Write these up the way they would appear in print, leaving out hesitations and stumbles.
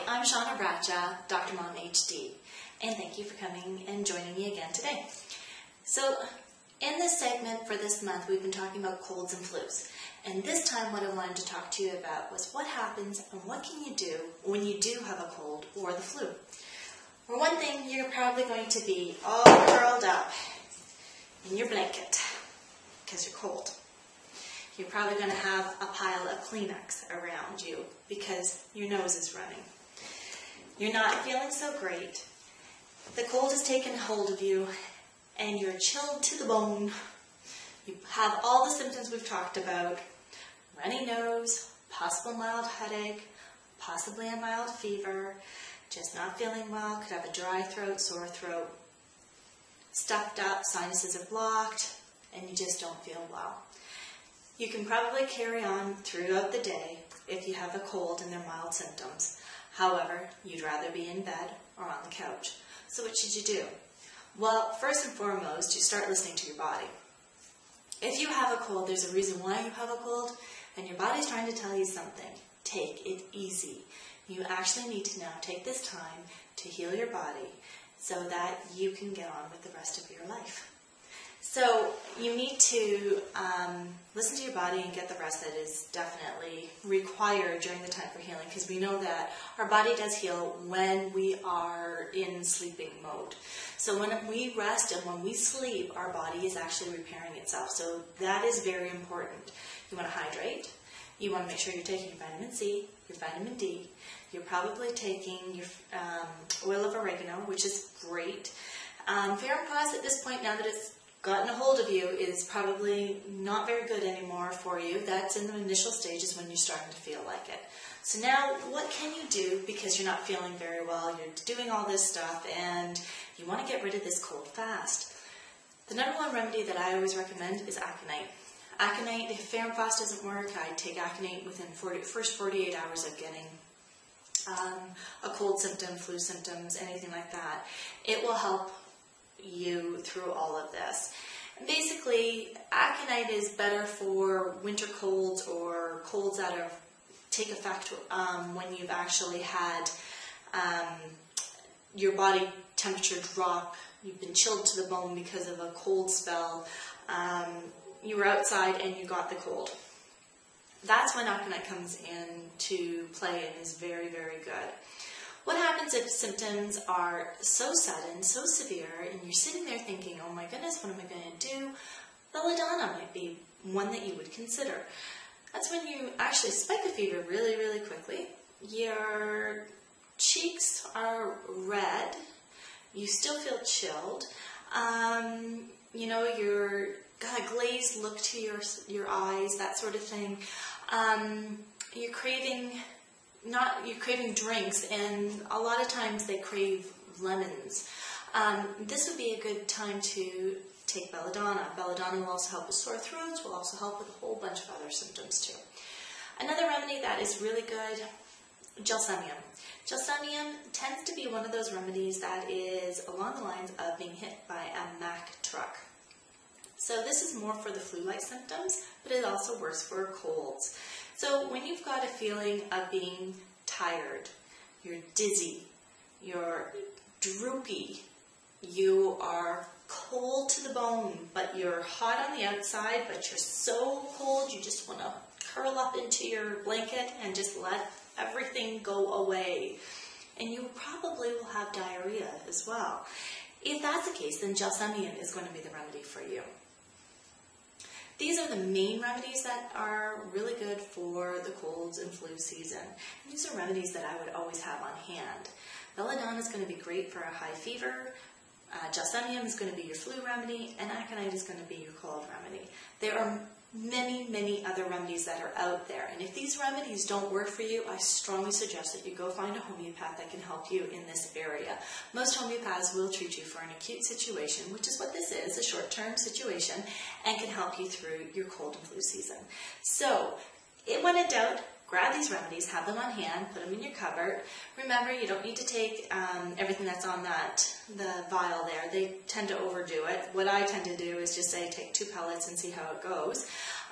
I'm Shauna Bradshaw, Dr. Mom HD, and thank you for coming and joining me again today. So, in this segment for this month, we've been talking about colds and flus. And this time what I wanted to talk to you about was what happens and what can you do when you do have a cold or the flu. For one thing, you're probably going to be all curled up in your blanket because you're cold. You're probably going to have a pile of Kleenex around you because your nose is running. You're not feeling so great. The cold has taken hold of you and you're chilled to the bone. You have all the symptoms we've talked about. Runny nose, possible mild headache, possibly a mild fever, just not feeling well, could have a dry throat, sore throat, stuffed up, sinuses are blocked, and you just don't feel well. You can probably carry on throughout the day if you have a cold and they're mild symptoms. However, you'd rather be in bed or on the couch. So what should you do? Well, first and foremost, you start listening to your body. If you have a cold, there's a reason why you have a cold, and your body's trying to tell you something. Take it easy. You actually need to now take this time to heal your body so that you can get on with the rest of your life. So you need to listen to your body and get the rest that is definitely required during the time for healing, because we know that our body does heal when we are in sleeping mode. So when we rest and when we sleep, our body is actually repairing itself. So that is very important. You want to hydrate. You want to make sure you're taking your vitamin C, your vitamin D. You're probably taking your oil of oregano, which is great. Ferrum Pause at this point, now that it's gotten a hold of you, is probably not very good anymore for you. That's in the initial stages when you're starting to feel like it. So now, what can you do because you're not feeling very well, you're doing all this stuff, and you want to get rid of this cold fast? The number one remedy that I always recommend is aconite. Aconite, if Ferrum Pause doesn't work, I take aconite within first 48 hours of getting a cold symptom, flu symptoms, anything like that. It will help you through all of this. And basically, aconite is better for winter colds or colds that take effect when you've actually had your body temperature drop, you've been chilled to the bone because of a cold spell, you were outside and you got the cold. That's when aconite comes into play and is very, very good. What happens if symptoms are so sudden, so severe, and you're sitting there thinking, oh my goodness, what am I going to do? Belladonna might be one that you would consider. That's when you actually spike a fever really, really quickly. Your cheeks are red. You still feel chilled. You're got a glazed look to your eyes, that sort of thing. You're craving drinks, and a lot of times they crave lemons. This would be a good time to take belladonna. Belladonna will also help with sore throats, will also help with a whole bunch of other symptoms too. Another remedy that is really good, gelsemium. Gelsemium tends to be one of those remedies that is along the lines of being hit by a Mack truck. So this is more for the flu-like symptoms, but it also works for colds. So when you've got a feeling of being tired, you're dizzy, you're droopy, you are cold to the bone, but you're hot on the outside, but you're so cold you just want to curl up into your blanket and just let everything go away. And you probably will have diarrhea as well. If that's the case, then gelsemium is going to be the remedy for you. These are the main remedies that are really good for the colds and flu season. And these are remedies that I would always have on hand. Belladonna is going to be great for a high fever. Gelsemium is going to be your flu remedy, and aconite is going to be your cold remedy. There are many, many other remedies that are out there. And if these remedies don't work for you, I strongly suggest that you go find a homeopath that can help you in this area. Most homeopaths will treat you for an acute situation, which is what this is, a short-term situation, and can help you through your cold and flu season. So, when in doubt, grab these remedies, have them on hand, put them in your cupboard. Remember, you don't need to take everything that's on the vial there. They tend to overdo it. What I tend to do is just say take 2 pellets and see how it goes.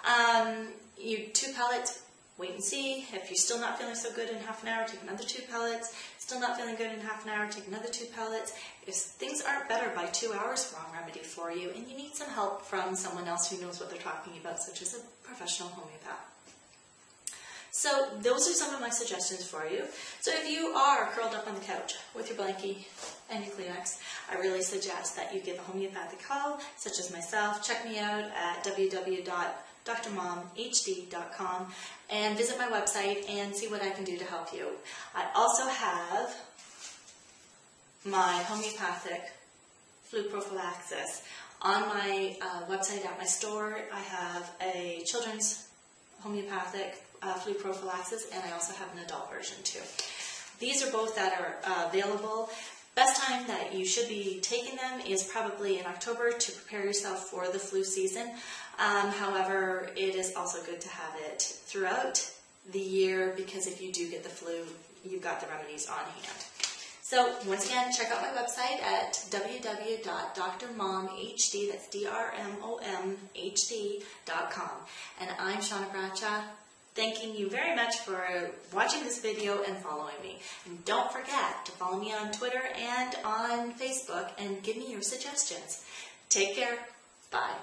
2 pellets wait and see. If you're still not feeling so good in half an hour, take another 2 pellets. Still not feeling good in half an hour, take another 2 pellets. If things aren't better by 2 hours, wrong remedy for you, and you need some help from someone else who knows what they're talking about, such as a professional homeopath. So those are some of my suggestions for you. So if you are curled up on the couch with your blankie and your Kleenex, I really suggest that you give a homeopathic call, such as myself. Check me out at www.drmomhd.com and visit my website and see what I can do to help you. I also have my homeopathic flu prophylaxis on my website at my store. I have a children's homeopathic flu prophylaxis, and I also have an adult version too. These are both that are available. Best time that you should be taking them is probably in October to prepare yourself for the flu season. However, it is also good to have it throughout the year, because if you do get the flu, you've got the remedies on hand. So once again, check out my website at www.drmomhd, that's drmomhd.com. And I'm Shauna Bradshaw, thanking you very much for watching this video and following me. And don't forget to follow me on Twitter and on Facebook and give me your suggestions. Take care. Bye.